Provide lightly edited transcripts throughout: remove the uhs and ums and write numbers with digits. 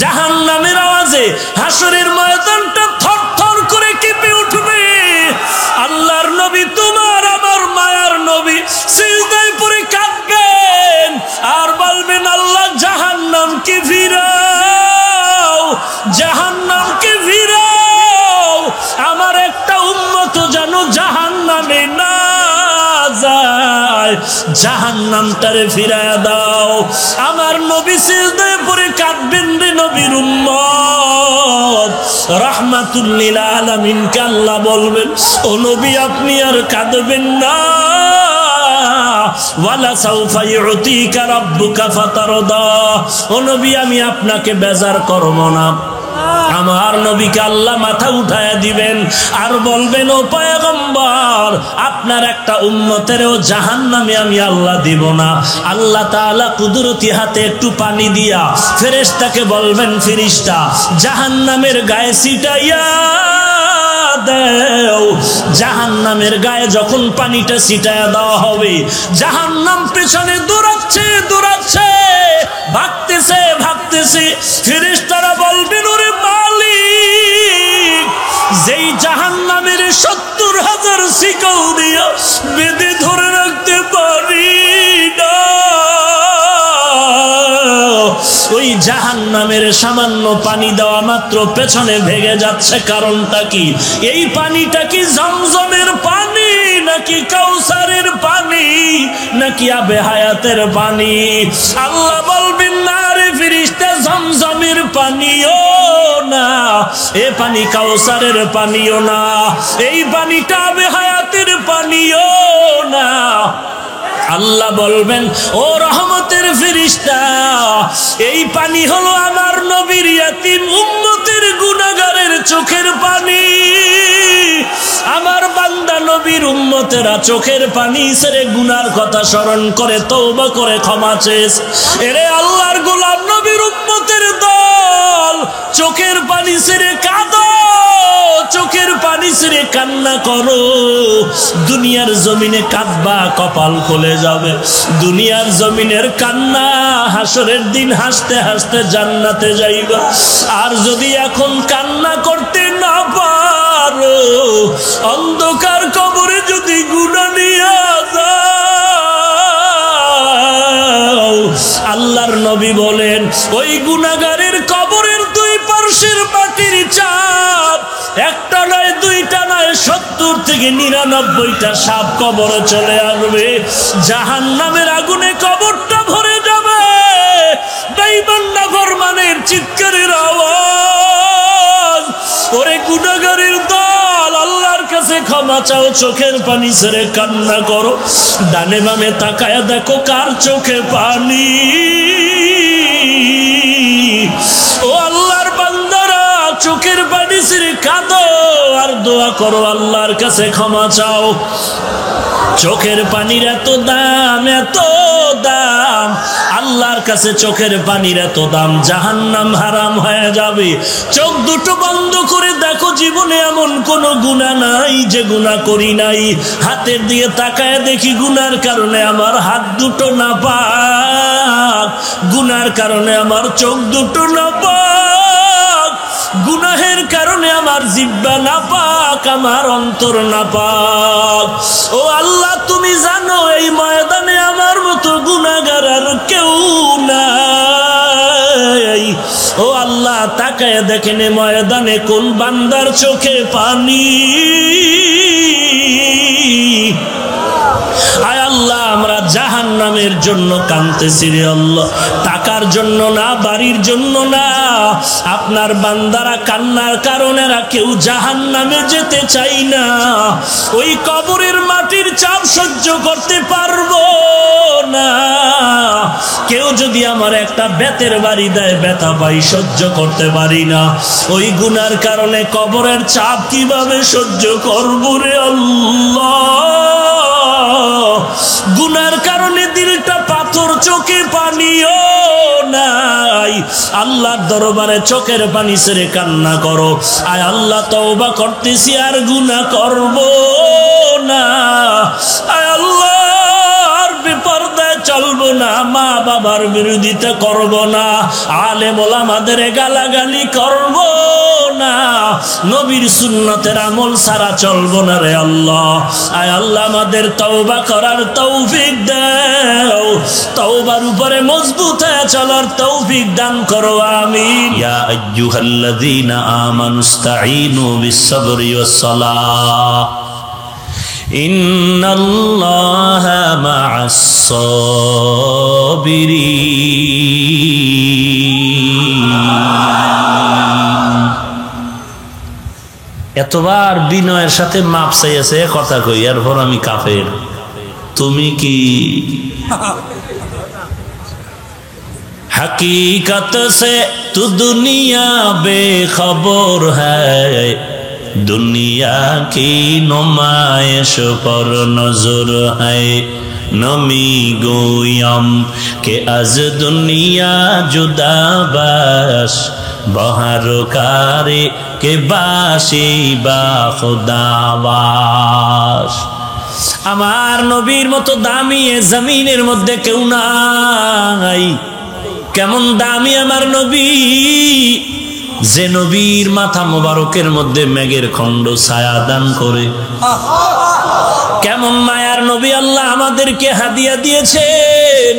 জাহান্নামের আওয়াজে হাসরের ময়দানটা থরথর করে কেঁপে উঠবে। আল্লাহর নবী, তোমার আমার মায়ার নবী সিজদায় পড়ে কাঁদবেন আর বলবেন, আল্লাহ জাহান্নামকে ফিরাও, জাহান্নামকে ফিরাও, আমার একটা উম্মত যেন জাহান্নামে না যায়, জাহান্নামটারে ফিরায়া দাও। আমার নবী সিজদায় পড়ে কাঁদবেন রে নবীর উম্মত। রাহমাতুল লিল আলামিনকে আল্লাহ বলবেন, ও নবী আপনি আর কাঁদবেন না, ওয়ালা সাউফা ইউতিকা রাব্বুকা ফাতারদা, ও নবী আমি আপনাকে বেজার করব না। আমার নবীকে আল্লাহ মাথা উঠায়া দিবেন আর বলবেন, ও পয়গম্বর আপনার একটা উম্মতেরও জাহান্নামে আমি আল্লাহ দিব না। আল্লাহ তাআলা কুদরতি হাতে একটু পানি দিয়া ফেরেশতাকে বলবেন, ফেরেশতা জাহান্নামের গায়ে ছিটাইয়া দাও। জাহান্নামের গায়ে যখন পানিটা ছিটায়া দেওয়া হবে, জাহান্নাম পেছনে দৌড়াচ্ছে দৌড়াচ্ছে, ভাগতেছে ভাগতেছে। ফেরেশতারা বলবেন, ওরে মালিক, যেই জাহান্নামের ৭০,০০০ শিকল দিয়া বেঁধে ধরে রাখতে পারি না, ওই জাহান্নামের সামান্য পানি দেওয়া মাত্র পেছনে ভেঙে যাচ্ছে। কারণটা কি? এই পানিটা কি জমজমের পানি নাকি কাউসারের পানি নাকি আবে হায়াতের পানি? আল্লাহ বলবেন, না রে ফেরেশতা, জমজমের পানিও না, এ পানি কাউসারের পানিও না, এই পানিটা আবে হায়াতের পানিও না। আল্লাহ বলবেন, ও রহমতের ফেরেশতা, এই পানি হলো আমার নবীর ইয়াতীম উম্মতের গুনাহগারের চোখের পানি। আমার বান্দা নবীর উম্মতেরা চোখের পানি ছেড়ে গুনার কথা স্মরণ করে তওবা করে ক্ষমা চেয়েছে। এরে আল্লাহর গোলাম নবীর উম্মতের দল, চোখের পানি ছেড়ে কাঁদো, চোখের পানি ছেড়ে কান্না করো। দুনিয়ার জমিনে কাঁদবা, কপাল খুলে যাবে। দুনিয়ার জমিনের কান্না, হাসরের দিন হাসতে হাসতে জান্নাতে যাইবা। আর যদি এখন কান্না করতে না পারো, অন্ধকার কবরে যদি গুনাহ নিয়ে যাও, আল্লাহর নবী বলেন, ওই গুনাহগারের কবরের দুই পার্শ্বের মাটির চাপ একটা নয়, দুইটা নয়, ৭০ থেকে ৯৯টা সাপ কবরে চলে আসবে। জাহান্নামের আগুনে কবরটা ভরে যাবে। বেঈমান নাফরমানের চিৎকারের আওয়াজ। ওরে গুনাহগারের দল, আল্লাহর কাছে ক্ষমা চাও, চোখের পানি ছেড়ে কান্না করো। ডানে বামে তাকায়া দেখো কার চোখে পানি। ও আল্লাহর বান্দারা, চোখের পানি ছেড়ে কাঁদো আর দোয়া করো, আল্লাহর কাছে ক্ষমা চাও। চোখের পানির এত দাম, এত দাম, আল্লাহর কাছে চোখের পানির এত দাম, জাহান্নাম হারাম হয়ে যাবে। চোখ দুটো বন্ধ করে দেখো, জীবনে এমন কোন গুনাহ নাই যে গুনাহ করি নাই। হাতের দিয়ে তাকায় দেখি, গুনার কারণে আমার হাত দুটো নাপাক, গুনার কারণে আমার চোখ দুটো নাপাক, গুনাহের কারণে আমার জিহ্বা নাপাক, আমার অন্তর নাপাক। ও আল্লাহ, তুমি জানো এই ময়দানে আমার মতো গুনাহগার আর কেউ নাই। ও আল্লাহ, তাকায় দেখেন ময়দানে কোন বান্দার চোখে পানি। আয় আল্লাহ, আমরা জাহান্নামের জন্য কাঁদতেছি রে আল্লাহ, টাকার জন্য না, বাড়ির জন্য না। আপনার বান্দারা কান্নার কারণে কেউ জাহান্নামে যেতে চাই না। ওই কবরের মাটির চাপ সহ্য করতে পারবো না। কেউ যদি আমার একটা বেতের বাড়ি দেয়, ব্যথা পাই, সহ্য করতে পারি না। ওই গুনার কারণে কবরের চাপ কিভাবে সহ্য করবো রে আল্লাহ। গুনার কারণে দিলটা পাথর, চোখে পানিও নাই। আল্লাহর দরবারে চোখের পানি ছেড়ে কান্না করো, আয় আল্লাহ তওবা করতেছি আর গুনাহ করব না। আয় আল্লাহ, আর বেপরদায় চলবো না, মা বাবার বিরোধিতা করব না, আলেম ওলামাদের গালাগালি করব না, নবীর সুন্নতের আমল ছাড়া চলবো না রে আল্লাহ। আয় আল্লাহ আমাদের তওবা করার তৌফিক দাও, তওবার উপরে মজবুত হয়ে চলার তৌফিক দান করো, আমিন। ইয়া আইয়ুহাল্লাযীনা আমানুস্তাঈনু বিস-সাবরি ওয়াস-সালাহ ইন্নাল্লাহা মা'আস-সাবিরিন। এতবার বিনয়ের সাথে মাপ চাইছে কথা কই, এরপর আমি কাফের, তুমি কি? हकीकत से तू दुनिया बेखबर है, दुनिया की नुमाइश पर नजर है, नमी गोयम के अज दुनिया जुदा बाश, बहर कारे के बाशी बा खुदावाश। আমার নবীর মতো দামি এ জমিনের মধ্যে কেউ নাই। কেমন দামি আমার নবী, যে নবীর মাথা মোবারকের মধ্যে মেঘের খণ্ড ছায়া দান করে। কেমন মায়ার নবী আল্লাহ আমাদেরকে হাদিয়া দিয়েছেন।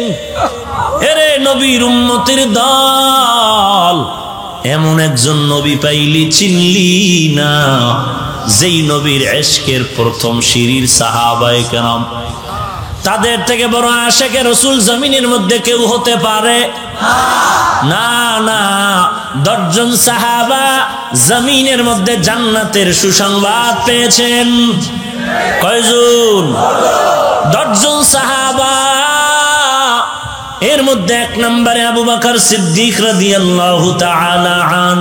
এরে নবীর উম্মতের দল, এমন একজন নবী পাইলি চিনলি না, যেই নবীর ইশকের প্রথম সিঁড়ির সাহাবায়ে কেরাম। তাদের থেকে বড় আশিকে রাসূল জমিনের মধ্যে কেউ হতে পারে না। না, 10 জন সাহাবা জমিনের মধ্যে জান্নাতের সুসংবাদ পেয়েছেন। কয়জন? 10 জন সাহাবা। এর মধ্যে 1 নম্বরে আবু বকর সিদ্দিক রাদিয়াল্লাহু তাআলা আন।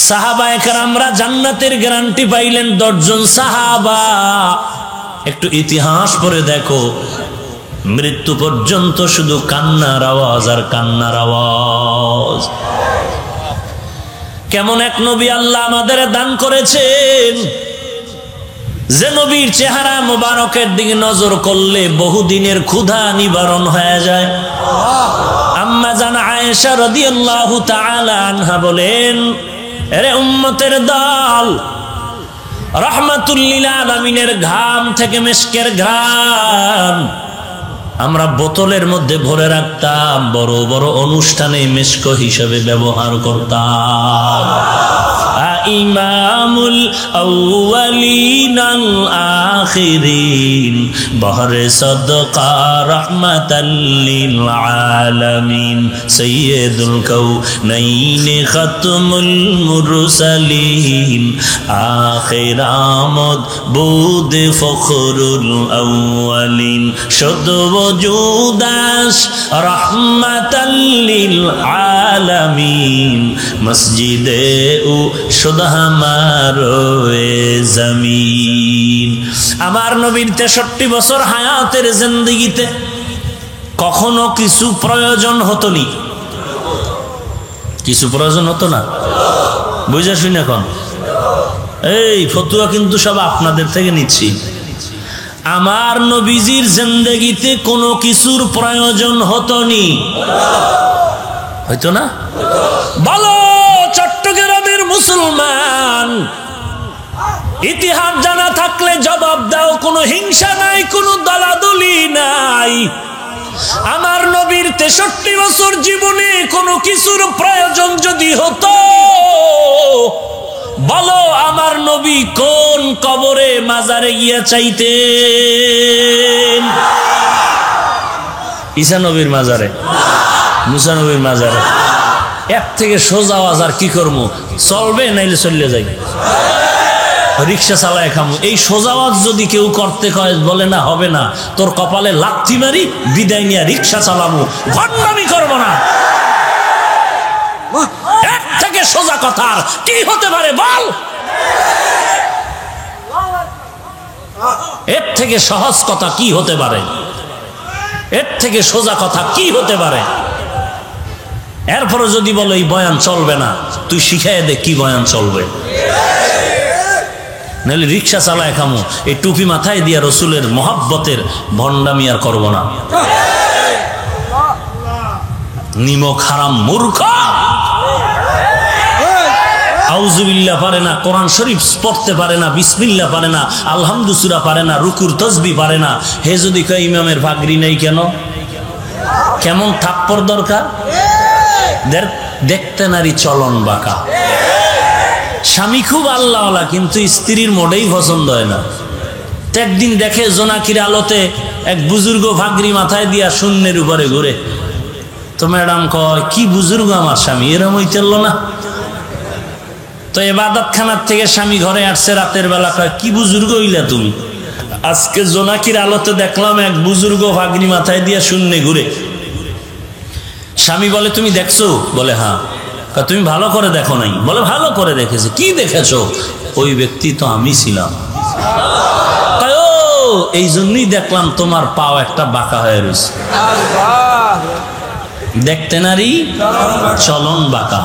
সাহাবায়ে কেরামরা জান্নাতের গ্যারান্টি পাইলেন 10 জন সাহাবা। একটু ইতিহাস পড়ে দেখো, মৃত্যু পর্যন্ত শুধু কান্নার আওয়াজ আর কান্নার আওয়াজ। কেমন এক নবী আল্লাহ আমাদের দান করেছেন, যে নবীর চেহারা মোবারকের দিকে নজর করলে বহুদিনের ক্ষুধা নিবারণ হয়ে যায়। আম্মা জান আয়েশা রাদিয়াল্লাহু তাআলা আনহা বলেন, এরে উম্মতের দল, রাহমাতুল লিল আলামিনের ঘাম থেকে মিশকের ঘ্রাণ আমরা বোতলের মধ্যে ভরে রাখতাম, বড় বড় অনুষ্ঠানে মিশক হিসেবে ব্যবহার করতাম। ইমামুল আউয়ালিন আল আখিরিন, বহরে সদকা রাহমাতাল লিল আলামিন, সাইয়্যিদুল কাউনাইন খাতমুল মুরসালিন, আখির আমদ বুদ ফখরুল আউয়ালিন, শুদ ওজুদাস রাহমাতাল লিল আলামিন, মসজিদে ও জমিন। আমার নবীর 63 বছর হায়াতের জিন্দেগিতে কখনো কিছু প্রয়োজন হতো নি? কিছু প্রয়োজন হতো না? বুঝা শুনে এখন এই ফতুয়া কিন্তু সব আপনাদের থেকে নিচ্ছি। আমার নবীজির জিন্দেগিতে কোনো কিছুর প্রয়োজন হতো নি? হয়তো না? বলো চট্টগ্রামের মুসলমান, ইতিহাস জানা থাকলে জবাব দাও। কোনো হিংসা নাই, কোনো দলাদলি নাই। আমার নবীর 63 বছর জীবনে কোনো কিছুর প্রয়োজন যদি হতো, বলো আমার নবী কোন কবরে মাজারে গিয়া চাইতেন? ঈসা নবীর মাজারে, মুসা নবীর মাজারে? এর থেকে সোজা আওয়াজ আর কি করবো? চলবে নাইলে চলে যাই, রিক্সা চালায় খামু। এই সোজা আওয়াজ যদি কেউ করতে কয়, বলে না হবে না, তোর কপালে লাথি মারি, বিদায় নিয়ে রিক্সা চালাবো, ভণ্ডামি করবো না। এর থেকে সোজা কথা আর কি হতে পারে বল? এর থেকে সহজ কথা কি হতে পারে? এর থেকে সোজা কথা কি হতে পারে? এরপরে যদি বলো এই বয়ান চলবে না, তুই শিখাই দে কি বয়ান চলবে। নাহলে রিক্সা চালায় খামো, এই টুপি মাথায় দিয়া রসুলের মহাব্বতের ভণ্ডামি আর করবো না। নিমক হারাম মূর্খ, আউযুবিল্লাহ পারে না, কোরআন শরীফ পড়তে পারে না, বিসমিল্লাহ পারে না, আলহামদু সূরা পারে না, রুকুর তসবিহ পারে না। হে যদি কয় ইমামের পাগড়ি নেই কেন, কেমন থাপ্পড় দরকার। দেখতে নারী চলন বাঁকা, স্বামী খুব আল্লাহওয়ালা কিন্তু স্ত্রীর মোটেই পছন্দ হয় না। একদিন দেখে জোনাকির আলোতে এক বুজুর্গ পাগড়ি মাথায় দিয়া শূন্যের উপরে ঘুরে। তো ম্যাডাম কয় কি বুজুর্গ আমার স্বামী, এরম হইতেল না। তো ইবাদত খানার থেকে স্বামী ঘরে আসছে রাতের বেলা, কয় কি বুজুর্গ হইলা তুমি, আজকে জোনাকির আলোতে দেখলাম এক বুজুর্গ পাগড়ি মাথায় দিয়া শূন্যে ঘুরে। স্বামী বলে তুমি দেখছো? বলে হ্যাঁ। তুমি ভালো করে দেখো নাই? বলে ভালো করে দেখেছি। কি দেখেছো? ওই ব্যক্তি তো আমি ছিলাম। এই জন্যই দেখলাম তোমার পাও একটা বাঁকা হয়ে রয়েছে। দেখতে নারী চলন বাঁকা।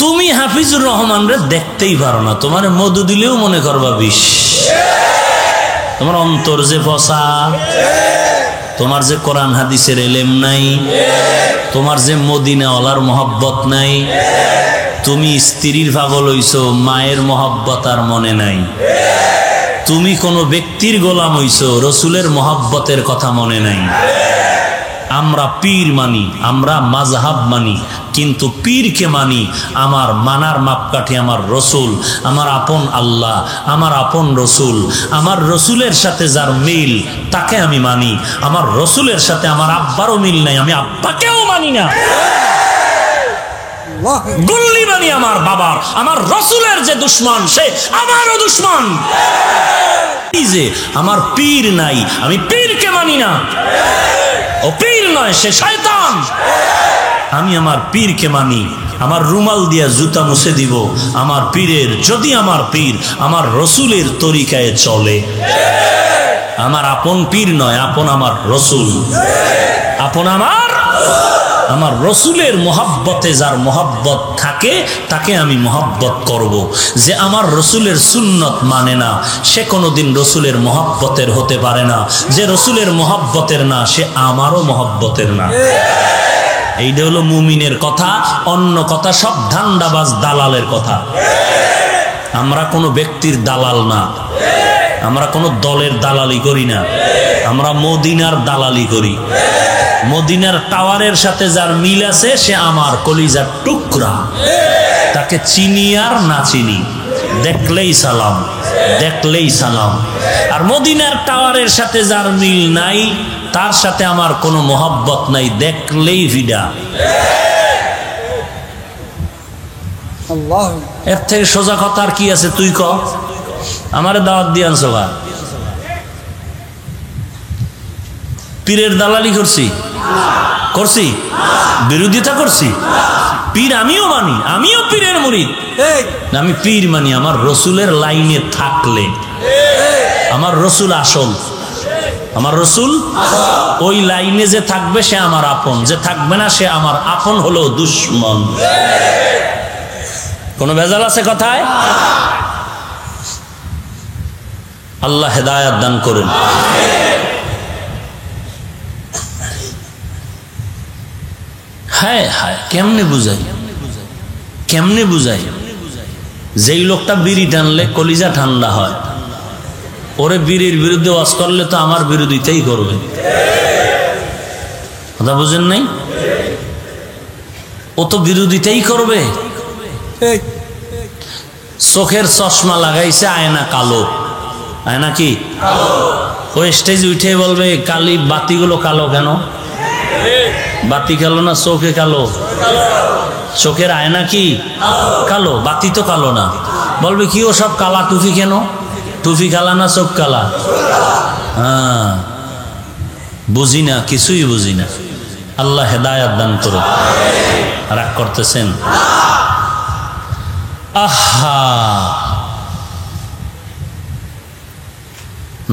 তুমি হাফিজুর রহমান রে দেখতেই পারো না, তোমার মধু দিলেও মনে করবা বিষ। তোমার অন্তর যে ফসা, তোমার যে কোরআন হাদিসের এলেম নাই, তোমার যে মদিনাওয়ালার মহব্বত নাই, তুমি স্ত্রীর পাগল হইছো, মায়ের মহব্বত আর মনে নাই, তুমি কোনো ব্যক্তির গোলাম হইছো, রসুলের মহব্বতের কথা মনে নাই। আমরা পীর মানি, আমরা মাযহাব মানি, কিন্তু পীরকে মানি। আমার মানার মাপকাঠি আমার রসুল, আমার আপন আল্লাহ, আমার আপন রসুল। আমার রসুলের সাথে যার মিল তাকে আমি মানি। আমার রসুলের সাথে আমার আব্বারও মিল নাই, আমি আব্বাকেও মানি না। গুল্লি মানি আমার বাবার। আমার রসুলের যে দুশ্মন সে আমারও দুশ্মন। যে আমার পীর নাই, আমি পীরকে মানি না। ও পীর নয়, সে শয়তান। আমি আমার পীরকে মানি। আমার রুমাল দিয়া জুতা মুছে দিব আমার পীরের, যদি আমার পীর আমার রসুলের তরিকায় চলে। আমার আপন পীর নয়, আপন আমার রসুল। আপন আমার রসুলের মহাব্বতে যার মহাব্বত থাকে তাকে আমি মহাব্বত করব। যে আমার রসুলের সুন্নত মানে না সে কোনোদিন রসুলের মহাব্বতের হতে পারে না। যে রসুলের মহাব্বতের না সে আমারও মহাব্বতের না। এইটা হলো মুমিনের কথা। অন্য কথা সব ধান্দাবাজ দালালের কথা। আমরা কোনো ব্যক্তির দালাল না, আমরা কোনো দলের দালালি করি না, আমরা মদিনার দালালি করি। মদিনার টাওয়ারের সাথে যার মিল আছে সে আমার কলিজার টুকরা। তাকে চিনি আর না চিনি, দেখলেই সালাম, দেখলেই সালাম। আর মদিনার টাওয়ারের সাথে যার মিল নাই তার সাথে আমার কোনো মহব্বত নাই, দেখলেই ভিডা। এর থেকে সোজা কথা আর কি আছে? তুই ক, আমারে দাওয়াত দিয়ে আনছো গা? পীরের দালালি করছি? করছি? বিরোধিতা করছি? পীর আমিও মানি, আমিও পীরের মুরিদ। আমি পীর মানি আমার রসুলের লাইনে থাকলে। আমার রসুল আসল, আমার রসুল ওই লাইনে যে থাকবে সে আমার আপন, যে থাকবে না সে আমার আপন হলো দুশ্মন। কোনো ভেজাল আছে কথায়? আল্লাহ হেদায়েত দান করুন। হায় হায়, কেমনে বুঝাই, কেমনে বুঝাই? যেই লোকটা বিড়ি টানলে কলিজা ঠান্ডা হয়, ওরে বিড়ির বিরুদ্ধে ওয়াজ করলে তো আমার বিরোধিতাই করবে। কথা বুঝেন নাই? ও তো বিরোধিতাই করবে। চোখের চশমা লাগাইছে, আয়না কালো। আয়না কি? ও স্টেজে উঠে বলবে কালি বাতিগুলো কালো কেন? বাতি কালো না চোখে কালো? চোখের আয়না কি কালো? বাতি তো কালো না। বলবে কি ও সব কালা টুপি কেন? টুপি কালা না চোখ কালা? হ্যাঁ, বুঝি না, কিছুই বুঝি না। আল্লাহ হেদায়েত দান করুন। রাগ করতেছেন? আহা,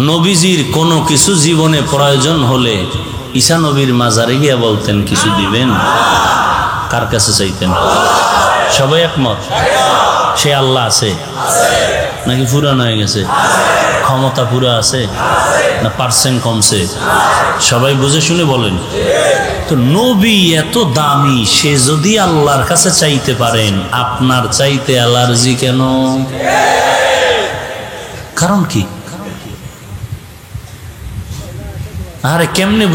নবীজির কোনো কিছু জীবনে প্রয়োজন হলে ঈসা নবীর মাজারে গিয়া বলতেন কিছু দিবেন। কার কাছে চাইতেন? সবাই একমত? সে আল্লাহ আছে। নাকি পুরান হয়ে গেছে? ক্ষমতা পুরা আছে না পার্সেন্ট কমছে? সবাই বুঝে শুনে বলেন। তো নবী এত দামি, সে যদি আল্লাহর কাছে চাইতে পারেন, আপনার চাইতে অ্যালার্জি কেন? কারণ কি? আরে কেমনে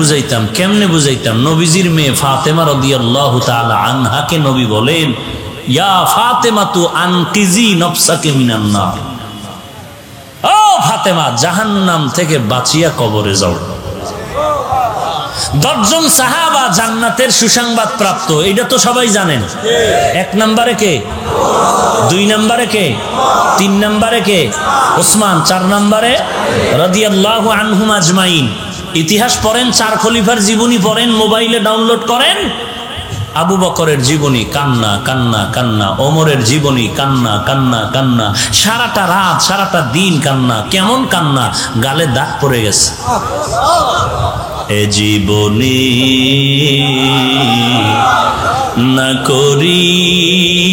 বুঝাইতাম? নবীজির মেয়ে ফাতেমা রাদিয়াল্লাহু তাআলা আনহাকে নবী বলেন, ইয়া ফাতেমাতু আনকিজি নফসাকে মিনান নার। ও ফাতেমা, জাহান্নাম থেকে বাঁচিয়া কবরে যাও। 10 জন সাহাবা জান্নাতের সুসংবাদ প্রাপ্ত, এটা তো সবাই জানেন। 1 নম্বরে কে? 2 নম্বরে কে? 3 নম্বরে কে? ওসমান। 4 নম্বরে রাদিয়াল্লাহু আনহুম আজমাইন। ইতিহাস পড়েন, 4 খলিফার জীবনী পড়েন, মোবাইলে ডাউনলোড করেন। আবু বকরের জীবনী, কান্না কান্না কান্না। ওমরের জীবনী, কান্না কান্না কান্না। সারাটা রাত সারাটা দিন কান্না। কেমন কান্না? গালে দাগ পড়ে গেছে। এ জীবনী না করিলাম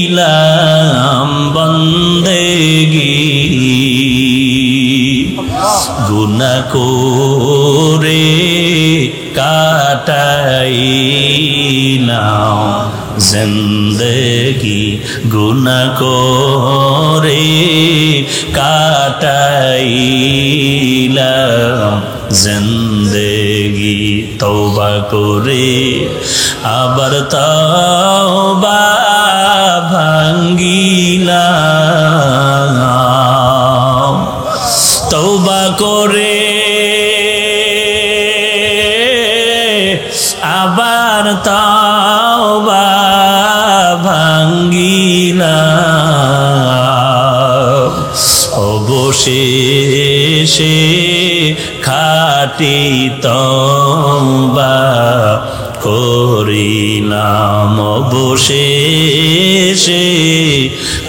বন্দেগী, গুনাহ করে কাটাইলাম জিন্দেগি, গুনাহ করে কাটাইলাম জিন্দেগি। তওবা করে আবার তওবা ভাঙ্গিলাম, তওবা করে আবার তওবা ভাঙ্গিলাম। অবশেষে খাঁটি তওবা করিলাম, অবশেষে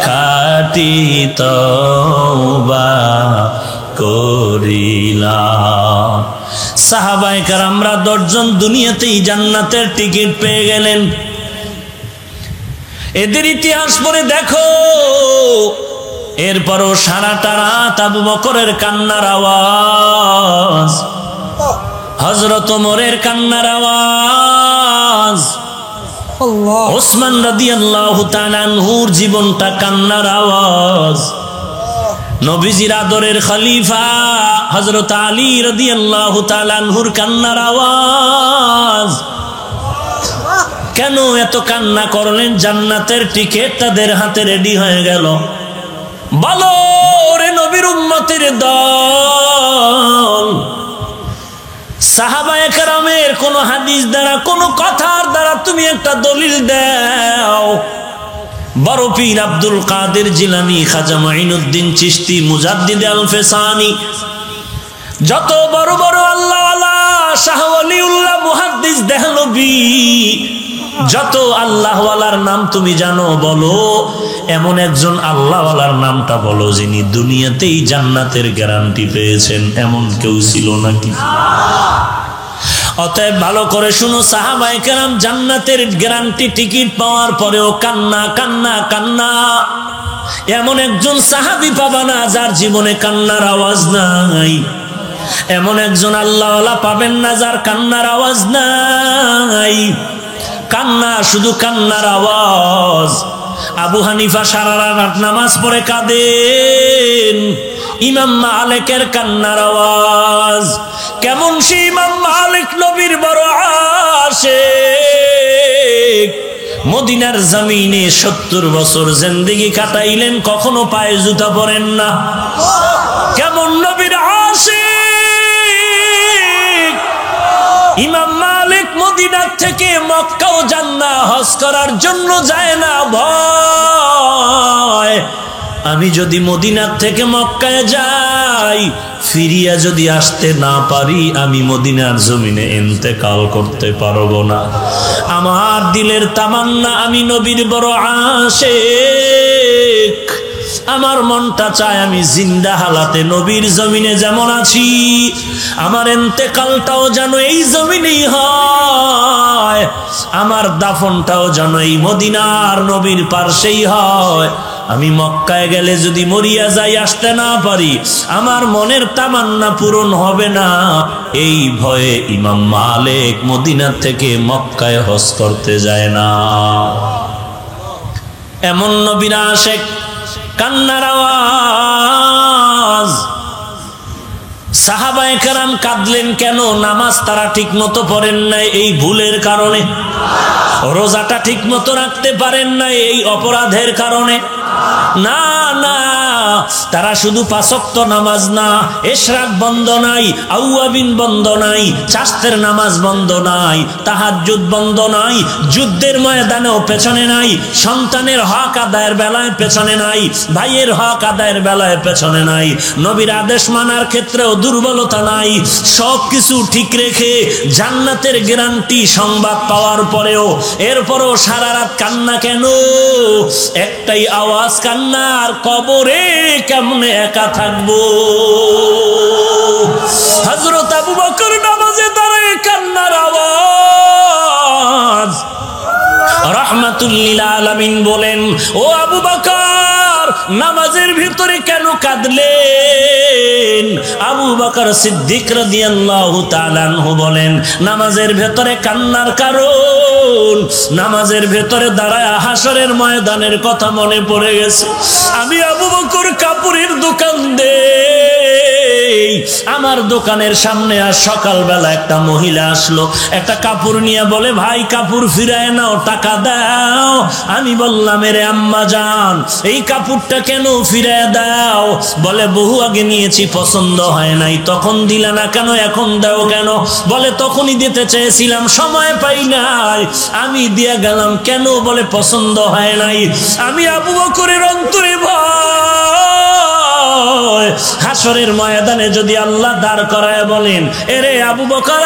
খাঁটি তওবা করিলাম। সাহাবায়ে কেরামরা 10 জন দুনিয়াতেই জান্নাতের টিকিট পেয়ে গেলেন। এদের ইতিহাস পড়ে দেখো, এরপরও সারাটা রাত আবু বকরের কান্নার আওয়াজ, হযরত ওমরের কান্নার আওয়াজ, ওসমান রাদিয়াল্লাহু তাআলা আনহুর জীবনটা কান্নার আওয়াজ, নবীজির আদরের খলিফা হযরত আলী রাদিয়াল্লাহু তাআলা আনহুর কান্নার আওয়াজ। কেন এত কান্না করলেন? জান্নাতের টিকিট তাদের হাতে রেডি হয়ে গেল। বলো রে নবীর উম্মতের দল, সাহাবায়ে কেরামের কোন হাদিস দ্বারা, কোন কথার দ্বারা তুমি একটা দলিল দাও। বড় পীর আব্দুল কাদের জিলানী, খাজা মাইনুদ্দিন চিশতি, মুজাদ্দিদ আল ফেসানি, যত বড় বড় আল্লাহওয়ালা, শাহ ওয়ালিউল্লাহ, মুহাদ্দিস, দেহলভী, যত আল্লাহওয়ালার নাম তুমি জানো বলো, এমন একজন আল্লাহওয়ালার নামটা বলো যিনি দুনিয়াতেই জান্নাতের গ্যারান্টি পেয়েছেন। এমন কেউ ছিল নাকি? অতএব ভালো করে শুনো, সাহাবায়ে কেরাম জান্নাতের গ্যারান্টি টিকিট পাওয়ার পরেও কান্না কান্না কান্না। এমন একজন সাহাবী পাবা না যার জীবনে কান্নার আওয়াজ নাই। এমন একজন আল্লাহওয়ালা পাবেন না যার কান্নার আওয়াজ নাই। কান্না, শুধু কান্নার আওয়াজ। আবু হানিফা সারা রাত নামাজ পড়ে কাঁদেন। ইমাম মালিকের কান্নার আওয়াজ। কেমন সে ইমাম মালিক, নবীর বড় আশিক, মদিনার জমিনে 70 বছর জিন্দেগি কাটাইলেন, কখনো পায়ে জুতা পরেন না। কেমন নবীর আশিক! ইমাম মালিক মদিনার থেকে মক্কাও যান না, হজ করার জন্য যায় না, ভয় আমি যদি মদিনার থেকে মক্কায় যাই, ফিরিয়া যদি আসতে না পারি, আমি মদিনার জমিনে ইন্তেকাল করতে পারবো না। আমার দিলের তামান্না, আমি নবীর বড় আশিক। আমার মনটা চায় আমি জিন্দা হালাতে নবীর জমিনে যেমন আছি, আমার ইন্তেকালটাও যেন এই জমিনেই হয়, আমার দাফনটাও যেন এই মদিনার নবীর পার্শ্বেই হয়। আমি মক্কায় গেলে যদি মরিয়া যাই, আসতে না পারি, আমার মনের তামান্না পূরণ হবে না। এই ভয়ে ইমাম মালিক মদিনা থেকে মক্কায় হজ করতে যায় না। এমন নবীর আশিক, কান্নার আওয়াজ। সাহাবায়ে কেরাম কাঁদলেন কেন? নামাজ তারা ঠিক মতো পড়েন নাই এই ভুলের কারণে, রোজাটা ঠিক মতো রাখতে পারেন নাই এই অপরাধের কারণে। না না, তারা শুধু 5 ওয়াক্ত নামাজ না, ইশরাক বন্ধ নাই, আউয়াবিন বন্ধ নাই, চাষতের নামাজ বন্ধ নাই, তাহাজ্জুদ বন্ধ নাই, যুদ্ধের ময়দানেও পেছনে নাই, সন্তানের হক আদায়ের বেলায় পেছনে নাই, ভাইয়ের হক আদায়ের বেলায় পেছনে নাই, নবীর আদেশ মানার ক্ষেত্রেও দুর্বলতা নাই। সব কিছু ঠিক রেখে জান্নাতের গ্যারান্টি সংবাদ পাওয়ার পরেও এরপরও সারা রাত কান্না কেন? একটাই আওয়াজ, কান্না। আর কবরে কেমনে একা থাকবো? হযরত আবু বকর নামাজে দাঁড়ায় কান্নার আওয়াজ। রাহমাতুল লিল আলামিন বলেন, ও আবু বকর, নামাজের ভিতরে কেন কাঁদলেন? আবু বকর সিদ্দিক রাদিয়াল্লাহু তাআলা আনহু বলেন, নামাজের ভিতরে কান্নার কারণ, নামাজের ভিতরে দাঁড়ায় হাসরের ময়দানের কথা মনে পড়ে গেছে। আমি আবু বকর কাপড়ের দোকান দেই, আমার দোকানের সামনে আর সকালবেলা একটা মহিলা আসলো, একটা কাপড় নিয়ে বলে, ভাই কাপড় ফিরায় নাও, টাকা দাও। আমি বললাম, এরে আম্মা জান, এই কাপড়টা কেন ফিরায় দাও? বলে, বহু আগে নিয়েছি, পছন্দ হয় নাই। তখন দিলা না কেন, এখন দাও কেন? বলে, তখনই দিতে চেয়েছিলাম, সময় পাই নাই, আমি দিয়া গেলাম। কেন? বলে, পছন্দ হয় নাই। আমি আবু বকরের অন্তরে ভয়, হাসরের ময়দানে যদি আল্লাহ দাঁড় করায় বলেন, এরে আবু বকর,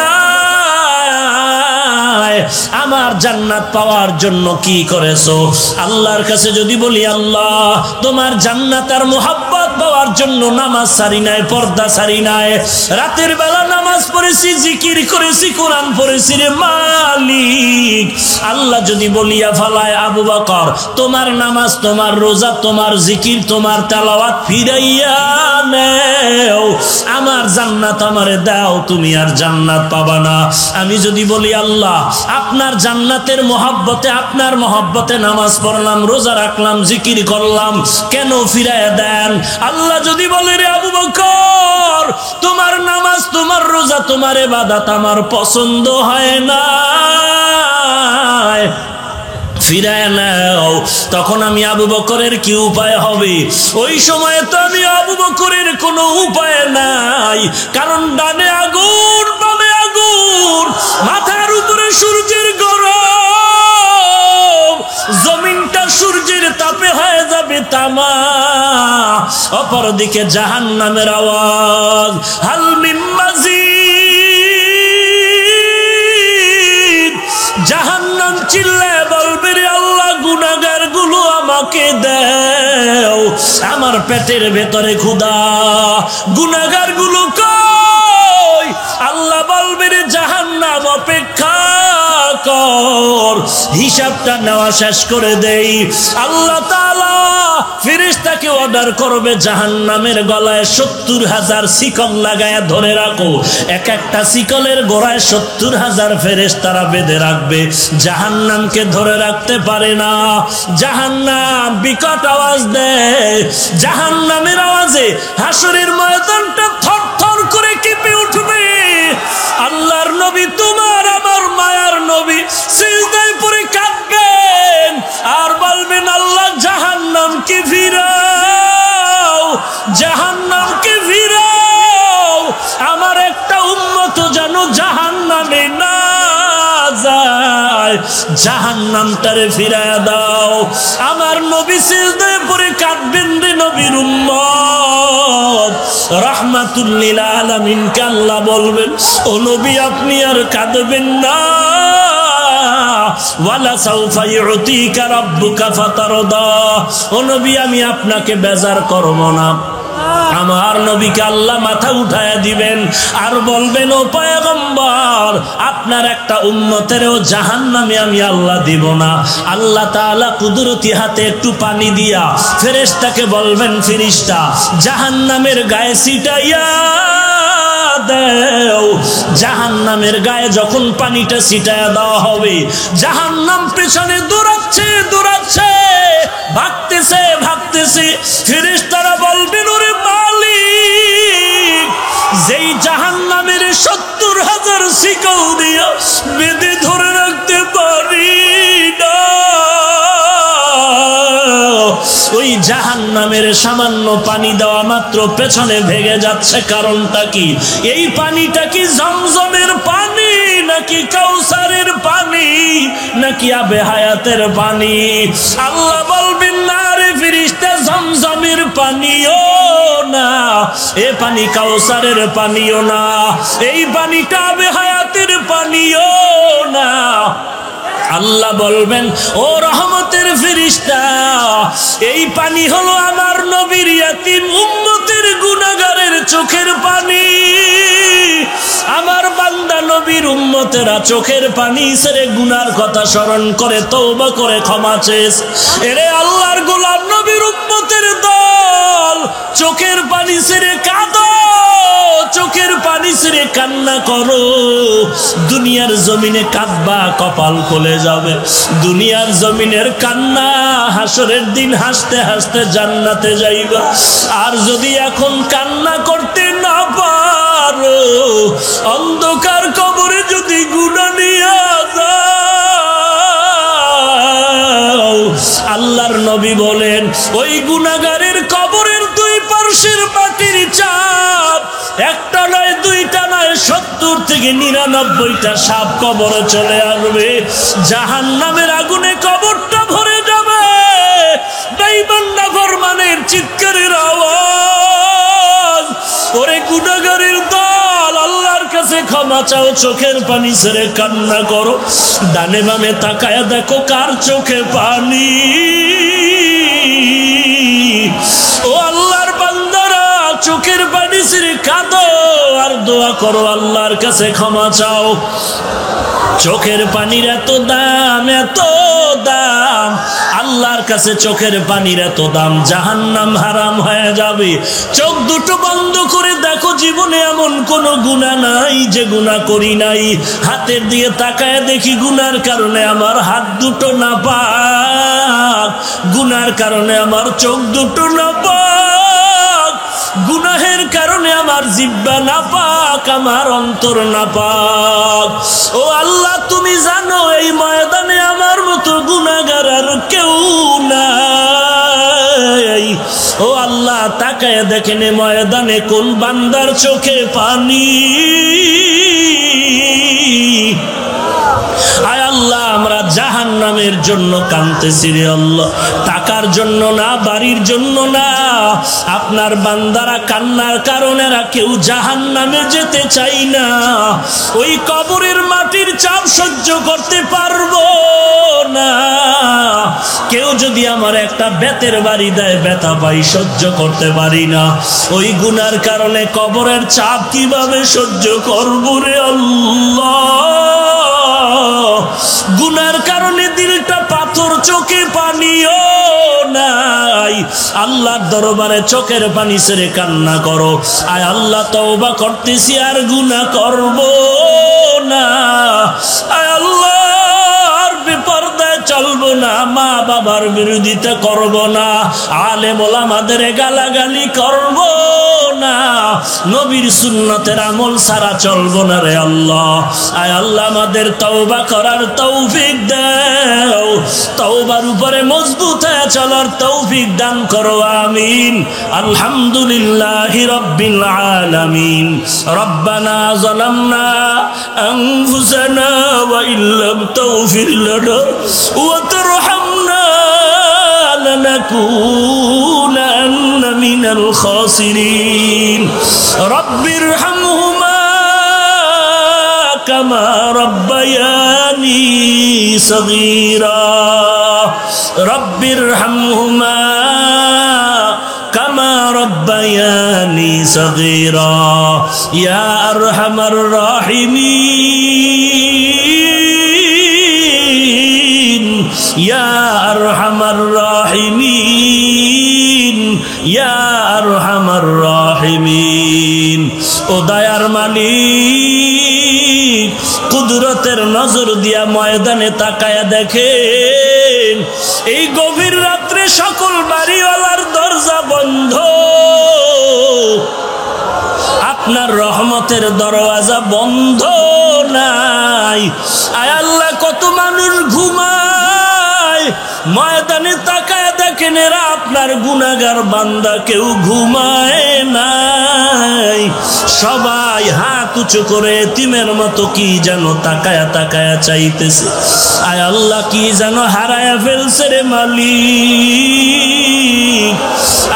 আমার জান্নাত পাওয়ার জন্য কি করেছো? আল্লাহর কাছে যদি বলি, আল্লাহ তোমার জান্নাত আর মুহাব্বত পাওয়ার জন্য নামাজ ছাড়ি নাই, পর্দা ছাড়ি নাই, রাতের বেলা নামাজ পড়েছি, জিকির করেছি, কোরআন পড়েছি, রে মালিক। আল্লাহ যদি বলিয়া ফালায়, আবু বকর তোমার নামাজ, তোমার রোজা, তোমার জিকির, তোমার তেলাওয়াত ফিরাইয়া নেও, আমার জান্নাত আমারে দাও, তুমি আর জান্নাত পাবা না। আমি যদি বলি, আল্লাহ আপনার জান্নাতের মহব্বতে, আপনার মহব্বতে নামাজ পড়লাম, রোজা রাখলাম, জিকির করলাম, কেন ফিরাইয়া দেন? আল্লাহ যদি বলে, রে আবু বকর তোমার নামাজ, তোমার রোজা, তোমার ইবাদত আমার পছন্দ হয় না, ফিরায় নাও, তখন আমি আবু বকরের কি উপায় হবে? ওই সময় তো আমি আবু বকরের কোনো উপায় নাই, কারণ ডানে আগুন, বামে আগুন, মাথার উপরে সূর্যের গরম, জমিনটা সূর্যের তাপে হয়ে যাবে তামা, অপরদিকে জাহান্নামের আওয়াজ, হাল মিন মাজিদ। জাহান্নাম চিল্লায় বলবে, রে আল্লাহ গুনাহগার গুলো আমাকে দাও, আমার পেটের ভেতরে ক্ষুধা, গুনাহগার গুলো কই? আল্লাহ বলবে, রে জাহান্নাম অপেক্ষা কর, হিসাবটা নেওয়া শেষ করে দেই। আল্লাহ তাআলা ফেরেশতাকে অর্ডার করবে, জাহান্নামের গলায় 70,000 শিকল লাগায়া ধরে রাখো, এক একটা শিকলের গোড়ায় 70,000 ফেরেশতারা বেঁধে রাখবে, জাহান্নামকে ধরে রাখতে পারে না। জাহান্নাম বিকট আওয়াজ দেয়, জাহান্নামের আওয়াজে হাসরের ময়দানটা থরথর করে কেঁপে উঠবে। আল্লাহর নবী, তোমার আমার মায়ার নবী, সিজদায় পড়ে কাঁদবেন আর বলবেন, আল্লাহ জাহান্নামকে ফিরাও, জাহান্নামকে ফিরাও, আমার একটা উম্মত যেন জাহান্নামে না যায়, জাহান্নামটারে ফিরায়া দাও। আমার নবী সিজদায় পড়ে কাঁদবেন, রে নবীর উম্মত। রাহমাতুল লিল আলামিন কে আল্লাহ বলবেন, ও নবী আপনি আর কাঁদবেন না, ওয়ালা সাউফা ইউতিকা রাব্বুকা ফাতারদা, ও নবী আমি আপনাকে বেজার করব না, আমার নবীকে আল্লাহ মাথা উঠায়া দিবেন আর বলবেন, ও পয়গম্বর, আপনার একটা উম্মতেরও জাহান্নামে আমি আল্লাহ দিব না। আল্লাহ তাআলা কুদরতি হাতে একটু পানি দিয়া ফেরেশতাকে বলবেন, ফেরেশতা জাহান্নামের গায়ে ছিটাইয়া দাও। জাহান্নামের গায়ে যখন পানিটা ছিটায়া দেওয়া হবে, জাহান্নাম পেছনে দৌড়াচ্ছে দৌড়াচ্ছে, ভাগতেছে ভাগতেছে। ফেরেশতারা বলবেন, ওরে মালিক, যেই জাহান্নামের ৭০,০০০ শিকল দিয়া বেঁধে ধরে রাখতে পারি না, ওই জাহান্নামের সামান্য পানি দেওয়া মাত্র পেছনে ভেঙে যাচ্ছে। কারণটা কি? এই পানিটা কি জমজমের পানি নাকি কাউসারের পানি নাকি আবে হায়াতের পানি? আল্লাহ বলবেন, না রে ফেরেশতা, জমজমের পানিও না, এ পানি কাউসারের পানিও না, এই পানিটা আবে হায়াতের পানিও না। আল্লাহ বলবেন, ও রহমতের ফেরেশতা, এই পানি হলো আমার নবীর ইয়াতীম উম্মতের গুনাহগারের চোখের পানি। আমার বান্দা নবীর উম্মতেরা চোখের পানি ছেড়ে গুনার কথা স্মরণ করে তওবা করে ক্ষমা চেয়েছে। এরে আল্লাহর গোলাম নবীর উম্মতের দল, চোখের পানি ছেড়ে কাঁদো, চোখের পানি ছেড়ে কান্না করো। দুনিয়ার জমিনে কাঁদবা, কপাল খুলে যাবে। দুনিয়ার জমিনের কান্না, হাসরের দিন হাসতে হাসতে জান্নাতে যাইবা। আর যদি এখন কান্না করতে না পারো, অন্ধকার কবরে যদি গুনাহ নিয়ে যাও, আল্লাহর নবী বলেন, ওই গুনাহগারের কবরের দুই পার্শ্বের মাটির চাপ একটা নয়, দুইটা নয়, ৭০ থেকে ৯৯টা সাপ কবরে চলে আসবে। জাহান্নামের আগুনে কবরটা ভরে যাবে। বেঈমান নাফরমানের চিৎকারের আওয়াজ। ওরে গুনাহগারের দল, আল্লাহর কাছে ক্ষমা চাও, চোখের পানি ছেড়ে কান্না করো। ডানে বামে তাকায়া দেখো কার চোখে পানি। ও আল্লাহর বান্দারা, চোখের পানি ছেড়ে কাঁদো আর দোয়া করো, আল্লাহর কাছে ক্ষমা চাও। চোখের পানির এত দাম, এত দাম, আল্লাহর কাছে চোখের পানির এত দাম, জাহান্নাম হারাম হয়ে যাবে। চোখ দুটো বন্ধ করে দেখো, জীবনে এমন কোন গুনাহ নাই যে গুনাহ করি নাই। হাতের দিয়ে তাকায় দেখি, গুনার কারণে আমার হাত দুটো নাপাক, গুনার কারণে আমার চোখ দুটো নাপাক, গুনাহের কারণে আমার জিহ্বা নাপাক, আমার অন্তর নাপাক। ও আল্লাহ, তুমি জানো এই ময়দানে আমার মতো গুনাহগার আর কেউ নাই। ও আল্লাহ, তাকায় দেখেন ময়দানে কোন বান্দার চোখে পানি। আয় আল্লাহ, আমরা জাহান্নামের জন্য কাঁদতেছি রে আল্লাহ, টাকার জন্য না, বাড়ির জন্য না। আপনার বান্দারা কান্নার কারণে কেউ জাহান্নামে যেতে চাই না। ওই কবরের মাটির চাপ সহ্য করতে পারবো না। কেউ যদি আমার একটা বেতের বাড়ি দেয়, ব্যথা পাই, সহ্য করতে পারি না। ওই গুনার কারণে কবরের চাপ কিভাবে সহ্য করবো রে আল্লাহ। গুনার কারণে দিলটা পাথর, চোখে পানিও নাই। আল্লাহর দরবারে চোখের পানি ছেড়ে কান্না করো, আয় আল্লাহ তওবা করতেছি আর গুনাহ করব না। আয় আল্লাহ, আর বেপরদায় চলবো না, মা বাবার বিরোধিতা করব না, আলেম ওলামাদের গালাগালি করব না, নবীর সুন্নতের আমল ছাড়া চলবো না রে আল্লাহ। আয় আল্লাহ, আমাদের তওবা করার তৌফিক দাও, তওবার উপরে মজবুত হয়ে চলার তৌফিক দান করো, আমিন। আলহামদুলিল্লাহি রাব্বিল আলামিন। রব্বানা যালামনা আনফুসানা ওয়া ইল্লাম তাগফির লানা ওয়া তারহামনা لنكونن من الخاسرين رب ارحمهما كما ربياني صغيرا رب ارحمهما كما ربياني صغيرا يا أرحم الراحمين يا أرحم الراحمين يا أرحم الراحمين ও দয়ার মালিক কুদরতের নজর দিয়া ময়দানে তাকায়া দেখেন এই গভীর রাত্রে সকল বাড়িওয়ালার দরজা বন্ধ, আপনার রহমতের দরওয়াজা বন্ধ নাই। আয় আল্লাহ, কত মানুষ ঘুমায়, ময়দানে তাকায় দেখেন এরা আপনার গুনাহগার বান্দা, কেউ ঘুমায় নাই। সবাই হাত উঁচু করে এতিমের মতো কি যেন তাকায়া তাকায়া চাইতেছে। আয় আল্লাহ, কি যেন হারায়া ফেলছে রে মালিক।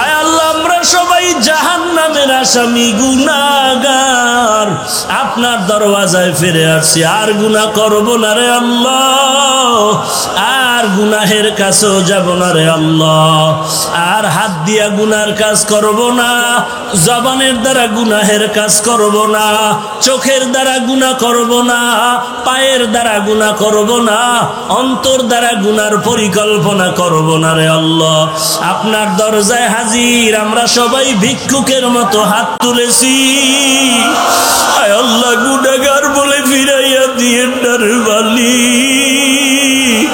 আয় আল্লাহ, আমরা সবাই জাহান্নামের আসামি, গুনাহগার, আপনার দরওয়াজায় ফিরে আসছি। আর গুনাহ করব না রে আল্লাহ, আর গুনাহের কাছেও যাব না রে আল্লাহ, আর হাত দিয়া গুনার কাজ করব না, জবানের দ্বারা গুনাহের কাজ করব না, চোখের দ্বারা গুনাহ করব না, পায়ের দ্বারা গুনাহ করব না, অন্তর দ্বারা গুনার পরিকল্পনা করব না রে আল্লাহ। আপনার দরজায় হাজির, আমরা সবাই ভিক্ষুকের মতো হাত তুলেছি। আয় আল্লাহ, গুনাহগার বলে ফিরাইয়া দিয়েন না রে মালিক।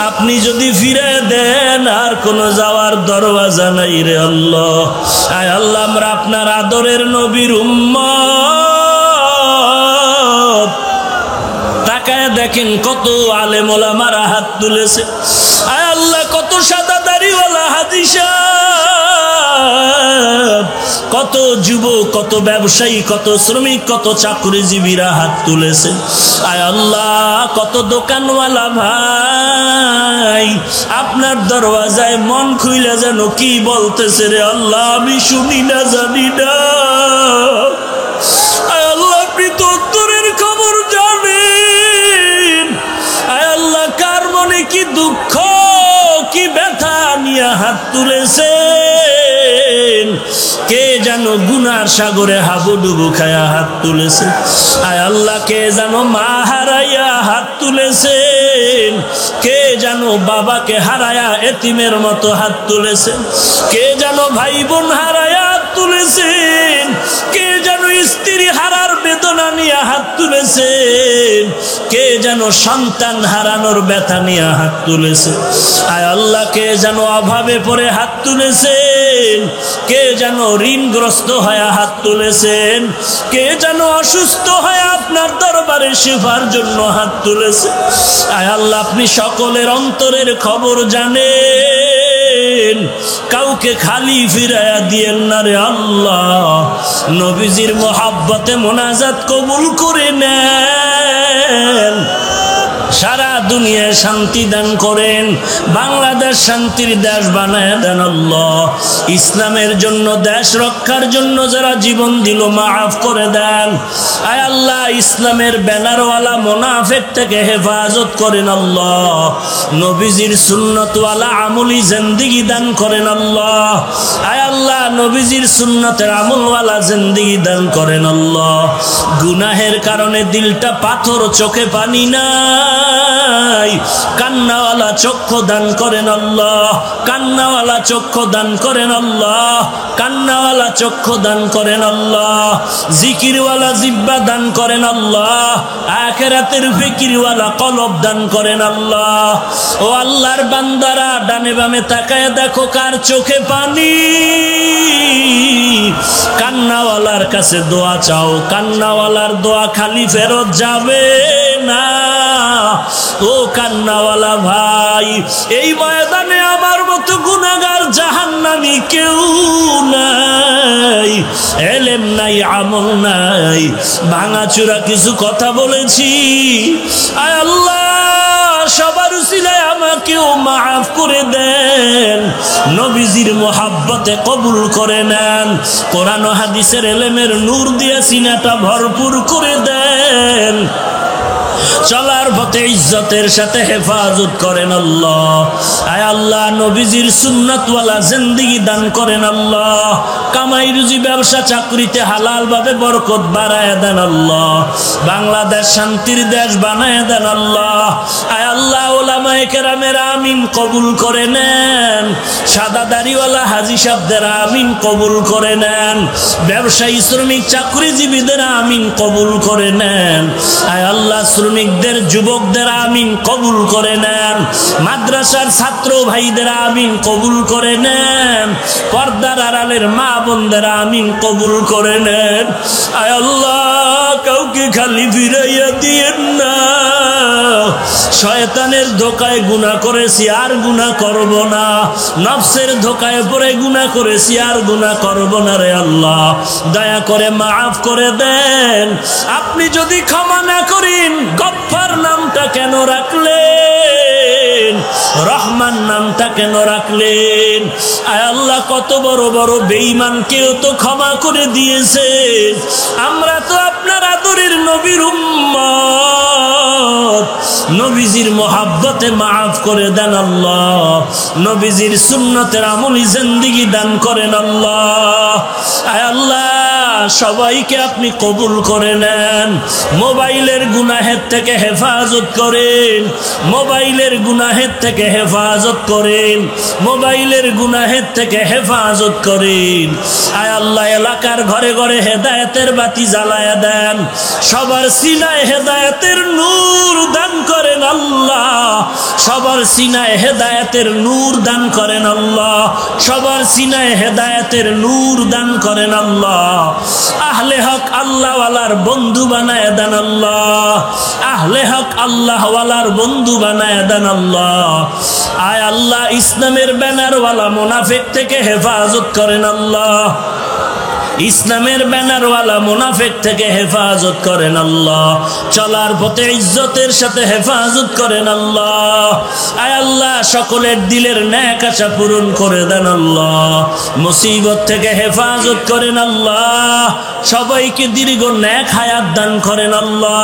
আপনি যদি ফিরে দেন আর কোনো যাওয়ার দরওয়াজা নাই রে আল্লাহ। আয় আল্লাহ, আমরা আপনার আদরের নবীর উম্মত, তাকায় দেখেন কত আলেম ওলামারা হাত তুলেছে। আয় আল্লাহ, কত সাদা দাড়িওয়ালা হাজী সাহেব, কত যুবক, কত ব্যবসায়ী, কত শ্রমিক, কত চাকরিজীবীরা হাত তুলেছে। আয় আল্লাহ, কত দোকানওয়ালা ভাই আপনার দরওয়াজায় মন খুইলা যেন কি বলতেছে রে আল্লাহ, আমি শুনি না, জানি না। আয় আল্লাহ, আপনি তো অন্তরের খবর জানেন। আয় আল্লাহ, কার মনে কি দুঃখ, কি ব্যথা নিয়ে হাত তুলেছেন। কে যেন গুনার সাগরে হাবুডুবু খায়া হাত তুলেছে। আয় আল্লাহ, কে যেন মা হারাইয়া হাত তুলেছেন, কে যেন বাবাকে হারায়া এতিমের মতো হাত তুলেছেন, কে যেন ভাই বোন হারায়া হাত তুলেছেন, কে যেন স্ত্রী হারার বেদনা নিয়ে হাত তুলেছেন, কে যেন সন্তান হারানোর ব্যথা নিয়ে হাত তুলেছে। আয় আল্লাহ, কে যেন অভাবে পড়ে হাত তুলেছেন, কে যেন ঋণগ্রস্ত হয়ে হাত তুলেছেন, কে যেন অসুস্থ হয়ে আপনার দরবারে শিফার জন্য হাত তুলেছে। আয় আল্লাহ, আপনি সকলের অন্তরের খবর জানেন, কাউকে খালি ফিরাইয়া দিয়েন না রে আল্লাহ। নবীজির মোহাব্বতে মোনাজাত কবুল করে নেন, সারা দুনিয়ায় শান্তি দান করেন, বাংলাদেশ শান্তির দেশ বানায় দেন আল্লাহ। ইসলামের জন্য, দেশ রক্ষার জন্য যারা জীবন দিল মাফ করে দেন। আয় আল্লাহ, ইসলামের ব্যানারওয়ালা মুনাফিক থেকে হেফাজত করেন আল্লাহ। নবীজির সুন্নতওয়ালা আমলি জিন্দেগি দান করেন আল্লাহ। আয় আল্লাহ, নবীজির সুন্নতের আমলওয়ালা জিন্দেগি দান করেন আল্লাহ। গুনাহের কারণে দিলটা পাথর, চোখে পানি না, কান্নাওয়ালা চক্ষু দান করেন আল্লাহ, কান্নাওয়ালা চক্ষু দান করেন আল্লাহ, কান্নাওয়ালা চক্ষু দান করেন আল্লাহ। জিকিরওয়ালা জিহ্বা দান করেন আল্লাহ, আখিরাতের ফিকিরওয়ালা কলব দান করেন আল্লাহ। ও আল্লাহর বান্দারা, ডানে বামে তাকায় দেখো কার চোখে পানি। কান্নাওয়ালার কাছে দোয়া চাও, কান্নাওয়ালার দোয়া খালি ফেরত যাবে না। ও কান্নাওয়ালা ভাই, এই ময়দানে আমার মতো গুনাহগার জাহান্নামী কেউ নাই। এলেম নাই, আমল নাই, ভাঙাচুরা কিছু কথা বলেছি। আয় আল্লাহ, সবার উসিলায় আমাকেও মাফ করে দেন, নবীজির মোহাব্বতে কবুল করে নেন, কোরআন ও হাদিসের এলেমের নূর দিয়ে সিনাটা ভরপুর করে দেন। চলার পথে ইজ্জতের সাথে হেফাজত করেন আল্লাহ। আয় আল্লাহ, নবীজির সুন্নাতওয়ালা জিন্দেগি দান করেন আল্লাহ। কামাই রুজি ব্যবসা চাকরিতে হালাল ভাবে বরকত বাড়ায় দেন আল্লাহ। বাংলাদেশ শান্তির দেশ বানায় দেন আল্লাহ। আয় আল্লাহ, উলামায়ে কেরামের আমিন কবুল করে নেন। সাদা দাড়িওয়ালা হাজী সাহেবদের আমিন কবুল করে নেন। ব্যবসায়ী শ্রমিক চাকরিজীবীদের আমিন কবুল করে নেন। আয় আল্লাহ, শ্রমিকদের যুবকদের আমিন কবুল করে নেন। মাদ্রাসার ছাত্র ভাইদের আমিন কবুল করে নেন। পর্দার আড়ালের মা বোনদের আমিন কবুল করে নেন। আয় আল্লাহ, কাউকে খালি ফিরাইয়া দিয়েন না। শয়তানের ধোকায় গুনাহ করেছি, আর গুনাহ করব না। নফসের ধোকায় পড়ে গুনাহ করেছি, আর গুনাহ করব না রে আল্লাহ। দয়া করে মাফ করে দেন। আপনি যদি ক্ষমা না করেন, গফফার নামটা কেন রাখলেন? রহমান নামটা কেন রাখলেন? আয় আল্লাহ, কত বড় বড় বেঈমানকেও তো ক্ষমা করে দিয়েছেন। আমরা তো আপনার আদরের নবীর উম্মত। নবীজির মোহাব্বতে মাফ করে দেন আল্লাহ। নবীজির সুন্নতের আমলি জিন্দেগি দান করেন আল্লাহ। আয় আল্লাহ, সবাইকে আপনি কবুল করে নেন। মোবাইলের গুনাহের থেকে হেফাজত করেন। মোবাইলের গুনাহের থেকে হেফাজত করেন। মোবাইলের গুনাহের থেকে হেফাজত করেন। আয় আল্লাহ, এলাকার ঘরে ঘরে হেদায়েতের বাতি জ্বালায়া দেন। সবার সিনায় হেদায়েতের নূর দান করেন আল্লাহ। সবার সিনায় হেদায়েতের নূর দান করেন আল্লাহ। সবার সিনায় হেদায়েতের নূর দান করেন আল্লাহ। আহলে হক আল্লাহ ওয়ালার বন্ধু বানায় দেন আল্লাহ। আহলে হক আল্লাহ ওয়ালার বন্ধু বানায় দেন আল্লাহ। আয় আল্লাহ, ইসলামের ব্যানারওয়ালা মুনাফিক থেকে হেফাজত করেন আল্লাহ। ইসলামের ব্যানারওয়ালা মুনাফিক থেকে হেফাজত করেন আল্লাহ। চলার পথে ইজ্জতের সাথে হেফাজত করেন আল্লাহ। আয় আল্লাহ, সকলের দিলের নেক আশা পূরণ করে দেন আল্লাহ। মুসিবত থেকে হেফাজত করেন আল্লাহ। সবাইকে দীর্ঘ নেক হায়াত দান করেন আল্লাহ।